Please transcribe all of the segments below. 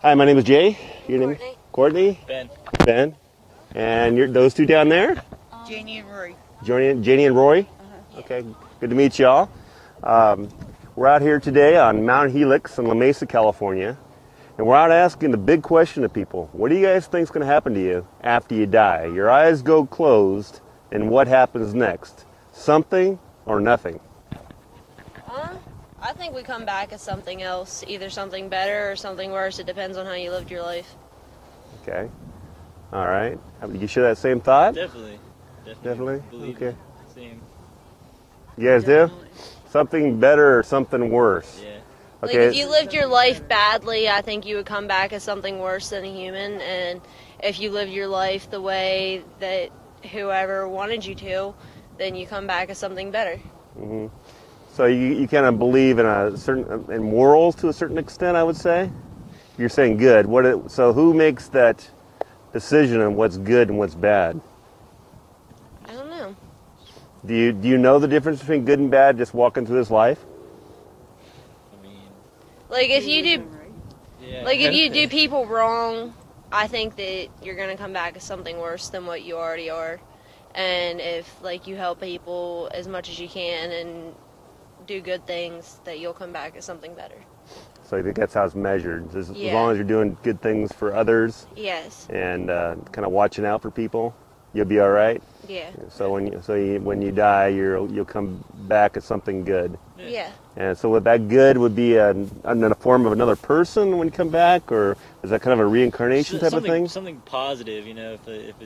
Hi, my name is Jay. Your name? Courtney. Courtney? Ben. And those two down there? Janie and Rory. Janie and Rory? Yeah. Okay, good to meet y'all. We're out here today on Mount Helix in La Mesa, California. And we're out asking the big question to people. What do you guys think is going to happen to you after you die? Your eyes go closed, and what happens next? Something or nothing? I think we come back as something else, either something better or something worse. It depends on how you lived your life. Okay. All right. You share that same thought? Definitely. Believe Okay. it. Same. You guys do? Something better or something worse? Yeah. Okay. Like if you lived your life badly, I think you would come back as something worse than a human. And if you lived your life the way that whoever wanted you to, then you come back as something better. Mm-hmm. So you kind of believe in in morals to a certain extent, I would say. You're saying good. So who makes that decision on what's good and what's bad? I don't know. Do you know the difference between good and bad just walking through this life? I mean, Like if you do, yeah. like if you do people wrong, I think that you're gonna come back as something worse than what you already are. And if like you help people as much as you can and do good things, that you'll come back as something better. So I think that's how it's measured. As Yeah. long as you're doing good things for others Yes. and kind of watching out for people, you'll be all right. Yeah. So when you die, you'll come back as something good. Yeah. And so would that good would be in a form of another person when you come back, or is that kind of a reincarnation type of thing? Something positive, if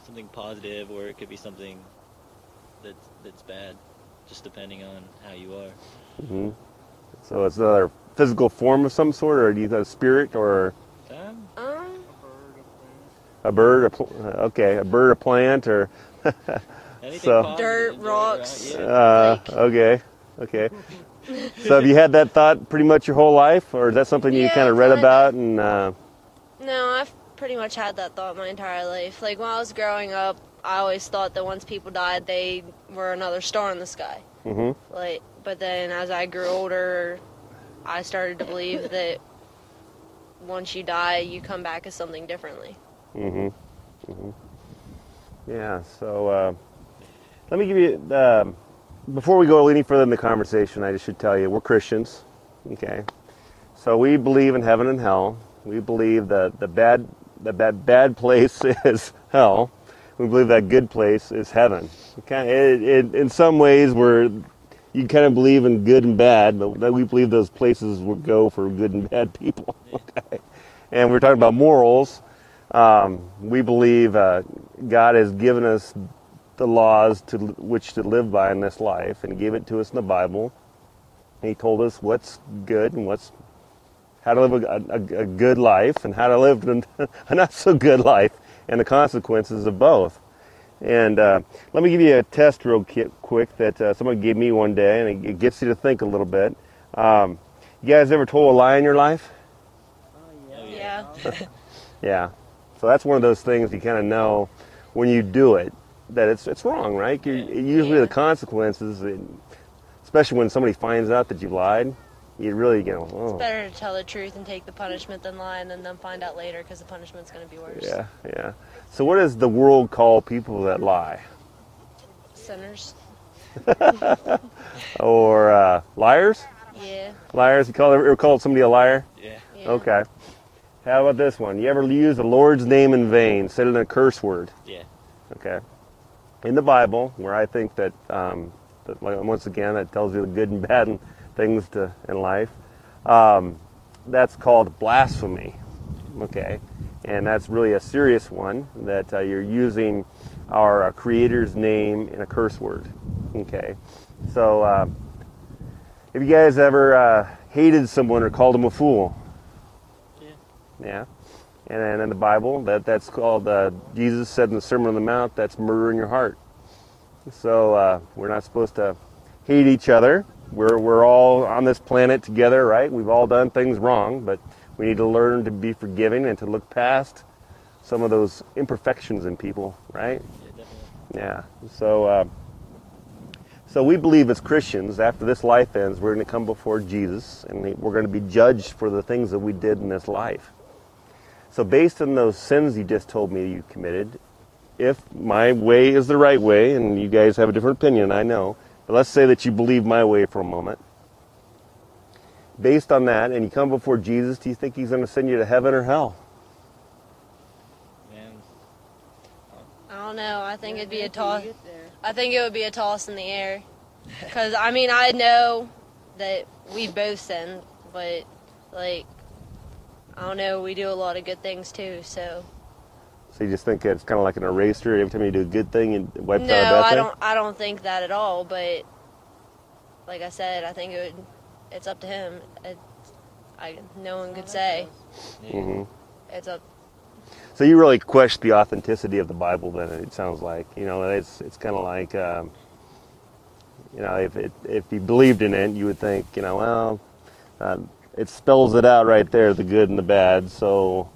something positive, or it could be something that's bad, just depending on how you are. Mm-hmm. So it's another physical form of some sort, or do you have a spirit, or a bird, a bird, a plant, or so dirt, rocks. Okay. So have you had that thought pretty much your whole life, or is that something you kind of read about? And No, I've pretty much had that thought my entire life. Like when I was growing up, I always thought that once people died, they were another star in the sky. Mm-hmm. But then as I grew older, I started to believe that once you die, you come back as something differently. Mm-hmm. Mm-hmm. Yeah. So let me give you before we go any further in the conversation, I just should tell you we're Christians. Okay. So we believe in heaven and hell. We believe that the bad place is hell. We believe that good place is heaven. In some ways, you kind of believe in good and bad, but we believe those places will go for good and bad people. Okay? And we're talking about morals. We believe God has given us the laws to which to live by in this life, and He gave it to us in the Bible. And He told us what's good and how to live a good life and how to live a not so good life, and the consequences of both. And let me give you a test real quick that someone gave me one day, and it gets you to think a little bit. You guys ever told a lie in your life? Yeah. Yeah. So that's one of those things you kind of know when you do it, that it's wrong, right? Usually the consequences, especially when somebody finds out that you lied, you really go, oh. It's better to tell the truth and take the punishment than lie and then them find out later, because the punishment's going to be worse. Yeah. So what does the world call people that lie? Sinners. Or liars? Yeah. Liars? You ever called somebody a liar? Yeah. Okay. How about this one? You ever use the Lord's name in vain, said it in a curse word? Yeah. Okay. In the Bible, where I think that once again, that tells you the good and bad things in life, that's called blasphemy. Okay. And that's really a serious one, that you're using our Creator's name in a curse word. Okay. So, have you guys ever hated someone or called them a fool? Yeah. And then in the Bible, that's called, Jesus said in the Sermon on the Mount, that's murder in your heart. So we're not supposed to hate each other. We're all on this planet together, right? We've all done things wrong, but we need to learn to be forgiving and to look past some of those imperfections in people, right? Yeah, definitely. Yeah. So So we believe as Christians, after this life ends, we're going to come before Jesus, and we're going to be judged for the things that we did in this life. So based on those sins you just told me you committed, if my way is the right way, and you guys have a different opinion, I know, but let's say that you believe my way for a moment. Based on that, and you come before Jesus, do you think he's going to send you to heaven or hell? Man, I don't know. I think it'd be a toss. I think it would be a toss in the air. Because, I mean, I know that we both sin, but, like, I don't know, we do a lot of good things too, so. So you just think it's kind of like an eraser, every time you do a good thing, it wipes out a No, bad thing? I don't think that at all, but, like I said, I think it's up to him. No one could say. yeah. Mm-hmm. It's up. So you really question the authenticity of the Bible then, it sounds like. You know, it's kind of like, you know, if you believed in it, you would think, you know, well, it spells it out right there, the good and the bad. So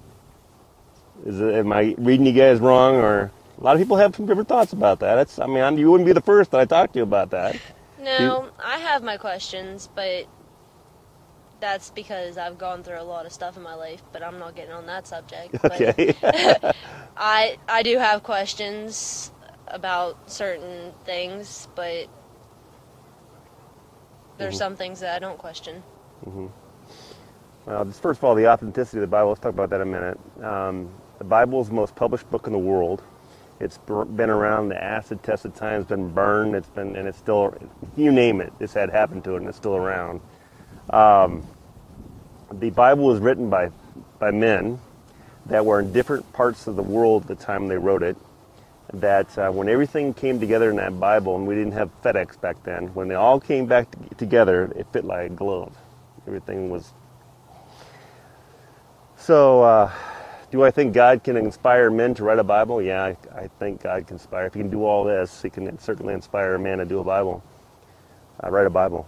am I reading you guys wrong? Or a lot of people have some different thoughts about that. I mean, you wouldn't be the first that I talked to you about that. No, I have my questions, but that's because I've gone through a lot of stuff in my life, but I'm not getting on that subject. Okay. But I do have questions about certain things, but there's some things that I don't question. Mm-hmm. Well, just first of all, the authenticity of the Bible, let's talk about that in a minute. The Bible is the most published book in the world. It's been around the acid test of time, it's been burned, and it's still, you name it, it's had happened to it, and it's still around. The Bible was written by men that were in different parts of the world at the time they wrote it, that when everything came together in that Bible, and we didn't have FedEx back then, when they all came back together, it fit like a glove. Everything was... So, do I think God can inspire men to write a Bible? Yeah, I think God can inspire. If he can do all this, he can certainly inspire a man to do a Bible, write a Bible.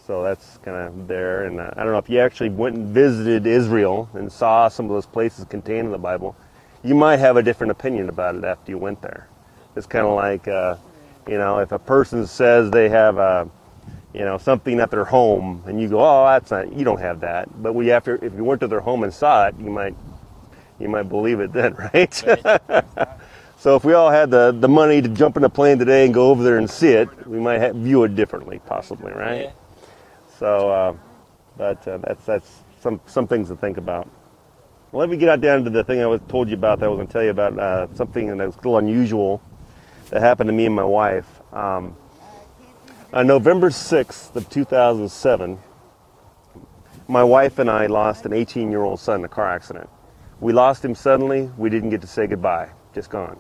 So that's kind of there. And I don't know if you actually went and visited Israel and saw some of those places contained in the Bible, you might have a different opinion about it after you went there. It's kind of like, you know, if a person says they have you know, something at their home, and you go, oh, that's not, you don't have that. But if you went to their home and saw it, you might believe it then, right? Right. So if we all had the money to jump in a plane today and go over there and see it, we might view it differently, possibly, right? Yeah. So, but that's some things to think about. Well, let me get down to the thing I told you about that I was going to tell you about, something that was a little unusual that happened to me and my wife. On November 6th of 2007, my wife and I lost an 18-year-old son in a car accident. We lost him suddenly. We didn't get to say goodbye. Just gone.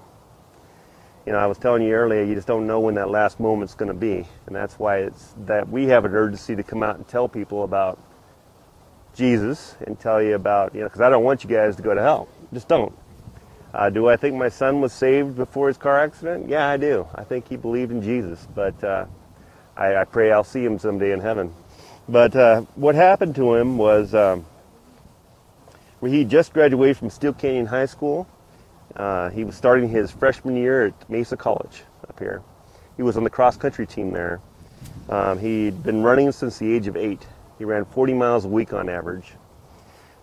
You know, I was telling you earlier, you just don't know when that last moment's going to be. And that's why it's that we have an urgency to come out and tell people about Jesus and tell you about, you know, because I don't want you guys to go to hell. Just don't. Do I think my son was saved before his car accident? Yeah, I do. I think he believed in Jesus. But I pray I'll see him someday in heaven. But what happened to him was he just graduated from Steel Canyon High School. He was starting his freshman year at Mesa College up here. He was on the cross-country team there. He'd been running since the age of 8. He ran 40 miles a week on average.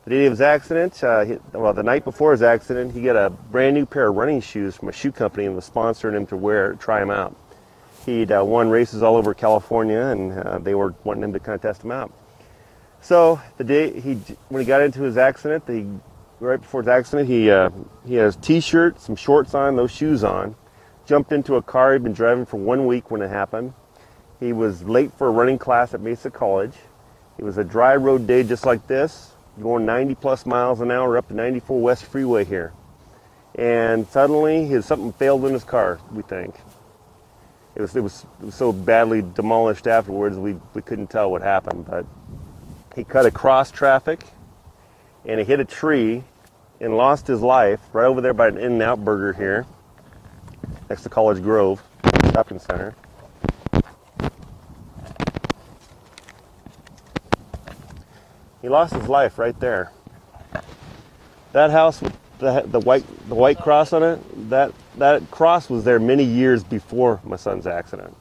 The day of his accident, the night before his accident, he got a brand new pair of running shoes from a shoe company and was sponsoring him to try them out. He'd won races all over California, and they were wanting him to kind of test them out. So the day when he got into his accident, right before his accident, he had his T-shirt, some shorts on, those shoes on, jumped into a car he'd been driving for 1 week when it happened. He was late for a running class at Mesa College. It was a dry road day just like this, going 90 plus miles an hour up the 94 West Freeway here. And suddenly something failed in his car, we think. It was so badly demolished afterwards we couldn't tell what happened, but he cut across traffic and he hit a tree and lost his life right over there by an In-N-Out Burger here next to College Grove Shopping Center. He lost his life right there. That house with the white cross on it, that cross was there many years before my son's accident.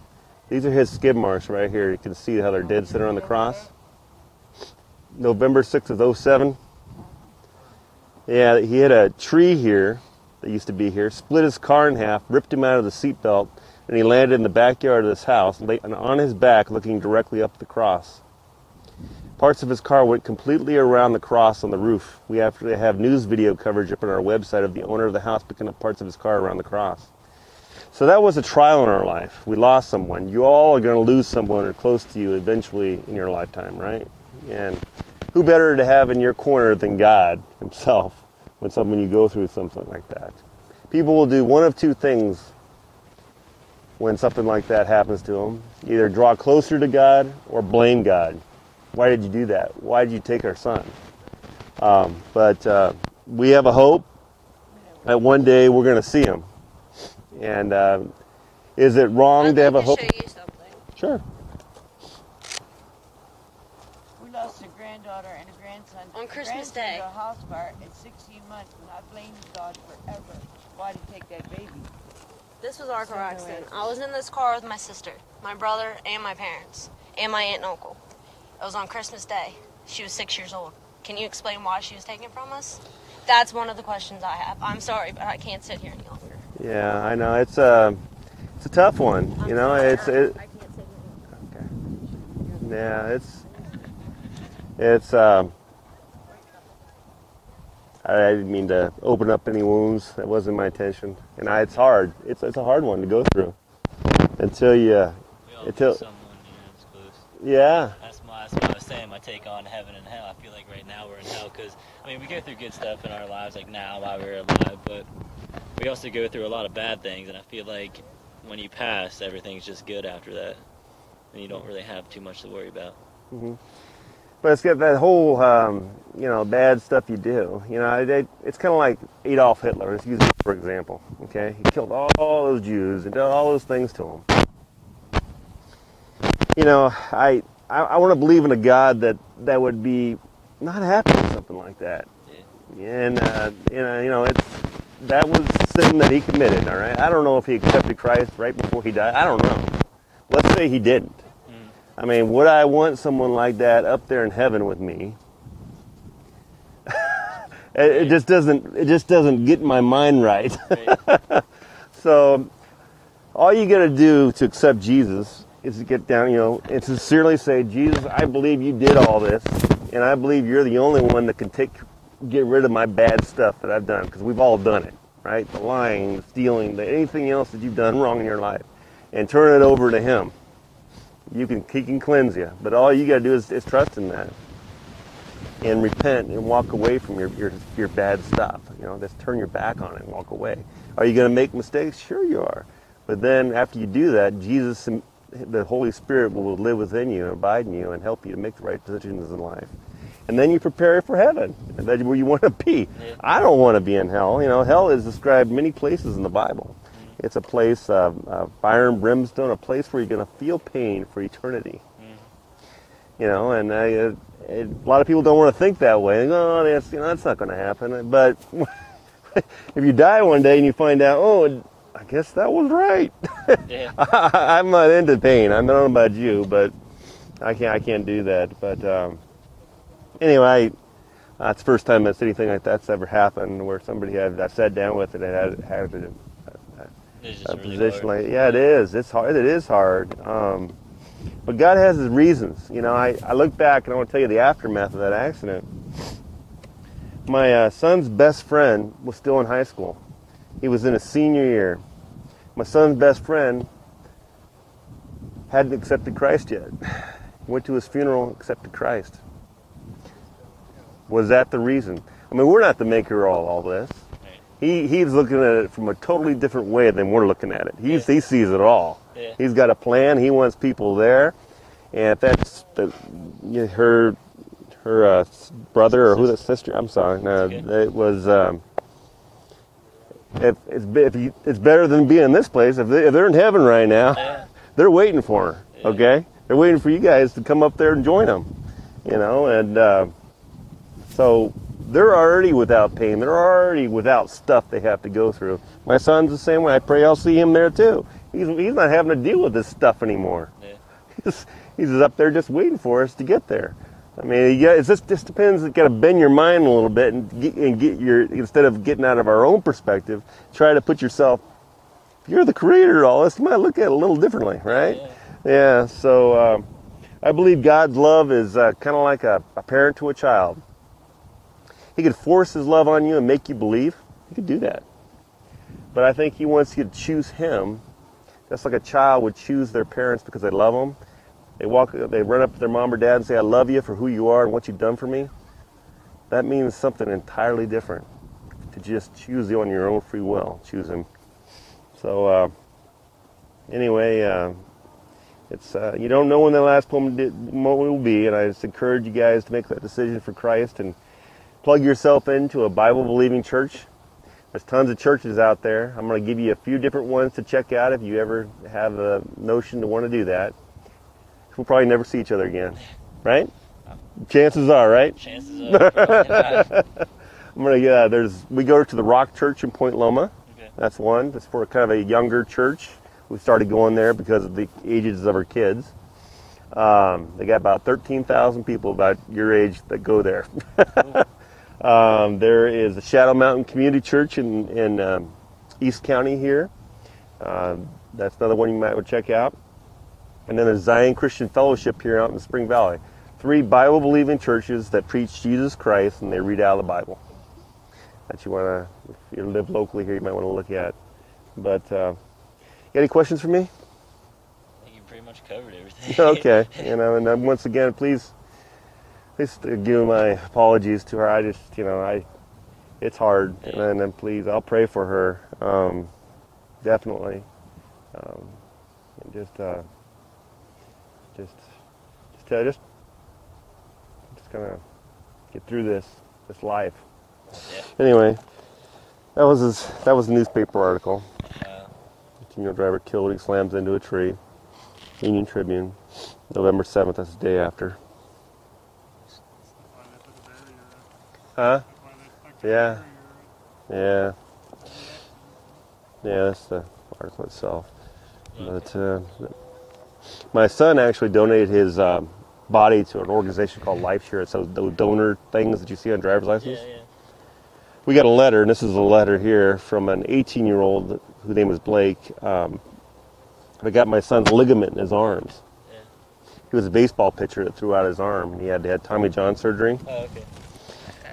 These are his skid marks right here. You can see how they're dead center on the cross. November 6th of '07. Yeah, he hit a tree here that used to be here, split his car in half, ripped him out of the seatbelt, and he landed in the backyard of this house, on his back, looking directly up the cross. Parts of his car went completely around the cross on the roof. We have to have news video coverage up on our website of the owner of the house picking up parts of his car around the cross. So that was a trial in our life. We lost someone. You all are going to lose someone or close to you eventually in your lifetime, right? And who better to have in your corner than God himself when you go through something like that? People will do one of two things when something like that happens to them. Either draw closer to God or blame God. Why did you do that? Why did you take our son? But we have a hope that one day we're going to see him. And is it wrong to have a hope? I'd like to show you something. Sure. We lost a granddaughter and a grandson. On Christmas grandson Day. to a house fire at 16 months, and I blamed God forever. Why did he take that baby? This was our car accident. I was in this car with my sister, my brother, and my parents, and my aunt and uncle. It was on Christmas Day. She was 6 years old. Can you explain why she was taken from us? That's one of the questions I have. I'm sorry, but I can't sit here any longer. Yeah, I know. It's a tough one. You know, I it's can't sit here. okay. Yeah, it's I didn't mean to open up any wounds. That wasn't my intention. And it's hard. It's a hard one to go through until We all until lose someone, it's close. yeah. That's what I was saying, my take on heaven and hell. I feel like right now we're in hell because, I mean, we go through good stuff in our lives, like now while we're alive, but we also go through a lot of bad things, and I feel like when you pass, everything's just good after that, and you don't really have too much to worry about. Mm-hmm. But it's got that whole, bad stuff you do. You know, it's kind of like Adolf Hitler. Let's use him for example. Okay, he killed all those Jews and did all those things to them. You know, I want to believe in a God that would be not happy with something like that. Yeah. And that was sin that he committed. All right, I don't know if he accepted Christ right before he died. I don't know. Let's say he didn't. I mean, would I want someone like that up there in heaven with me? It just doesn't get my mind right. So all you got to do to accept Jesus is to get down, and sincerely say, Jesus, I believe you did all this, and I believe you're the only one that can get rid of my bad stuff that I've done, because we've all done it, right? The lying, the stealing, anything else that you've done wrong in your life, and turn it over to him. He can cleanse you, but all you got to do is trust in that, and repent and walk away from your bad stuff. Just turn your back on it and walk away. Are you going to make mistakes? Sure you are, but then after you do that, Jesus, the Holy Spirit, will live within you and abide in you and help you to make the right decisions in life, and then you prepare for heaven, and that's where you want to be. Yeah. I don't want to be in hell. Hell is described many places in the Bible. It's a place of fire and brimstone, a place where you're going to feel pain for eternity. And a lot of people don't want to think that way. They go, oh, that's not going to happen. But if you die one day and you find out, oh, I guess that was right. Yeah. I'm not into pain. I don't know about you, but I can't do that. But anyway, it's the first time that anything like that's ever happened, where somebody I sat down with it and had a position like, yeah, it is. It's hard. It is hard. But God has his reasons. I look back and I want to tell you the aftermath of that accident. My son's best friend was still in high school. He was in his senior year. My son's best friend hadn't accepted Christ yet. He went to his funeral, accepted Christ. Was that the reason? I mean, we're not the maker of all this. He's looking at it from a totally different way than we're looking at it. He sees it all. Yeah. He's got a plan. He wants people there, and if that's her brother or sister. I'm sorry. No, it was. If it's better than being in this place. If they're in heaven right now, they're waiting for her. Yeah. Okay, they're waiting for you guys to come up there and join them. And so. They're already without pain. They're already without stuff they have to go through. My son's the same way. I pray I'll see him there too. He's not having to deal with this stuff anymore. Yeah. He's just up there just waiting for us to get there. I mean, yeah, it just depends. You got to bend your mind a little bit and get your, instead of getting out of our own perspective, try to put yourself, if you're the creator of all this, you might look at it a little differently, right? Yeah, so I believe God's love is kind of like a parent to a child. He could force his love on you and make you believe. He could do that. But I think he wants you to choose him, just like a child would choose their parents because they love them. They run up to their mom or dad and say, I love you for who you are and what you've done for me. That means something entirely different. To just choose you on your own free will. Choose him. So, anyway, it's you don't know when the last moment will be, and I just encourage you guys to make that decision for Christ and plug yourself into a Bible-believing church. There's tons of churches out there. I'm going to give you a few different ones to check out if you ever have a notion to want to do that. We'll probably never see each other again, right? Chances are, right? Chances are. We go to the Rock Church in Point Loma. Okay. That's one. That's for kind of a younger church. We started going there because of the ages of our kids. They got about 13,000 people about your age that go there. There is the Shadow Mountain Community Church in East County here. That's another one you might want to check out. And then there's Zion Christian Fellowship here out in Spring Valley. 3 Bible-believing churches that preach Jesus Christ and they read out of the Bible. That you want to, if you live locally here, you might want to look at. But, you got any questions for me? I think you pretty much covered everything. Okay. And once again, please give my apologies to her. I just, it's hard. Yeah. And then please, I'll pray for her. Definitely. And just kind of get through this life. Yeah. Anyway, that was a newspaper article. Continual driver killed when he slams into a tree. Union Tribune, November 7th. That's the day after. Huh? Yeah. Yeah. Yeah, that's the article itself. But my son actually donated his body to an organization called Lifeshirt. So those donor things that you see on driver's license. Yeah. We got a letter, and this is a letter here from an 18-year-old whose name is Blake. I got my son's ligament in his arms. Yeah. He was a baseball pitcher that threw out his arm, and he had Tommy John surgery. Oh, okay.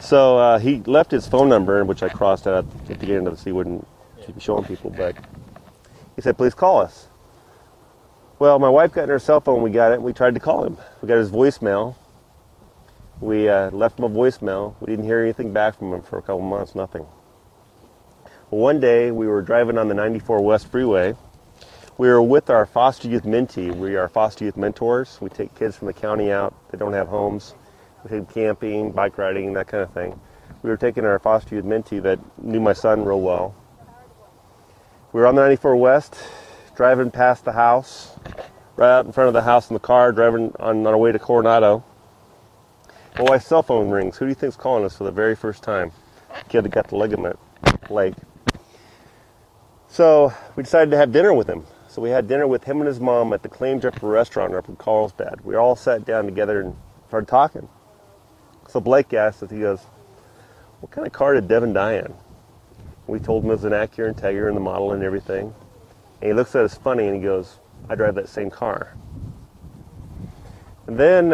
So he left his phone number, which I crossed out at the beginning of the so he wouldn't keep showing people, but he said, please call us. Well, my wife got in her cell phone, we got it, and we tried to call him. We got his voicemail. We left him a voicemail. We didn't hear anything back from him for a couple months, nothing. Well, one day, we were driving on the 94 West Freeway. We were with our foster youth mentee. We are foster youth mentors. We take kids from the county out that don't have homes. We take them camping, bike riding, that kind of thing. We were taking our foster youth mentee that knew my son real well. We were on the 94 West, driving past the house, right out in front of the house in the car, driving on our way to Coronado. My wife's cell phone rings. Who do you think's calling us for the very first time? The kid that got the ligament, Blake. So we decided to have dinner with him. So we had dinner with him and his mom at the Claim Jumper restaurant up in Carlsbad. We all sat down together and started talking. So Blake asked us, he goes, what kind of car did Devin die in? We told him it was an Acura Integra and the model and everything. And he looks at us funny and he goes, I drive that same car. And then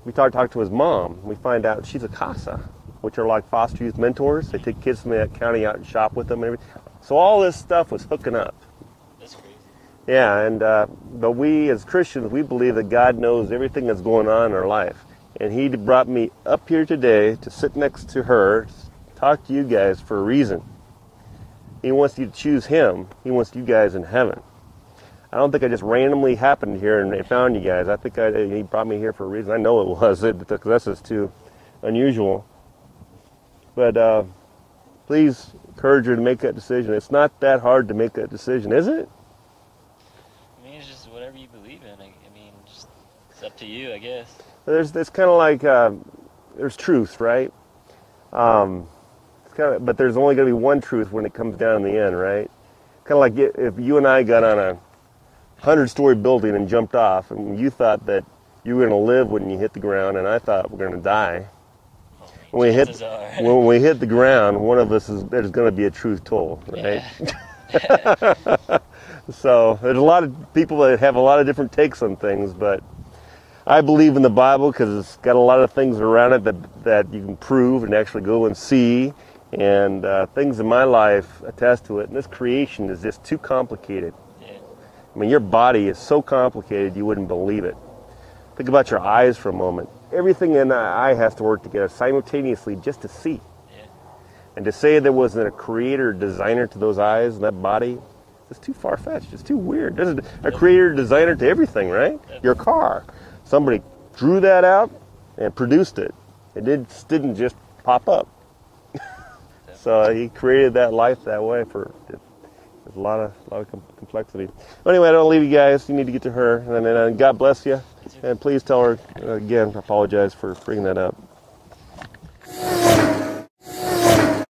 we started talking to his mom. We find out she's a CASA, which are like foster youth mentors. They take kids from that county out and shop with them and everything. So all this stuff was hooking up. That's crazy. Yeah, and but we as Christians, we believe that God knows everything that's going on in our life. And he brought me up here today to sit next to her, talk to you guys for a reason. He wants you to choose him. He wants you guys in heaven. I don't think I just randomly happened here and found you guys. I think he brought me here for a reason. I know it was, because that's just too unusual. But please encourage her to make that decision. It's not that hard to make that decision, is it? I mean, it's just whatever you believe in. I mean, just it's up to you, I guess. It's kind of like there's truth, right? But there's only going to be one truth when it comes down in the end, right? Kind of like if you and I got on 100-story building and jumped off, and you thought that you were going to live when you hit the ground, and I thought we're going to die. When we hit the ground, one of us there's going to be a truth told, right? Yeah. So there's a lot of people that have a lot of different takes on things, but I believe in the Bible because it's got a lot of things around it that you can prove and actually go and see, and things in my life attest to it. And this creation is just too complicated. Yeah. I mean, your body is so complicated you wouldn't believe it. Think about your eyes for a moment. Everything in the eye has to work together simultaneously just to see. Yeah. And to say there wasn't a creator or designer to those eyes and that body, it's too far-fetched. It's too weird. There's a creator designer to everything, right? Your car. Somebody drew that out and produced it. It didn't just pop up. So he created that life that way for there's a lot of complexity. But anyway, I don't leave you guys. You need to get to her. And God bless you. And please tell her, again, I apologize for bringing that up.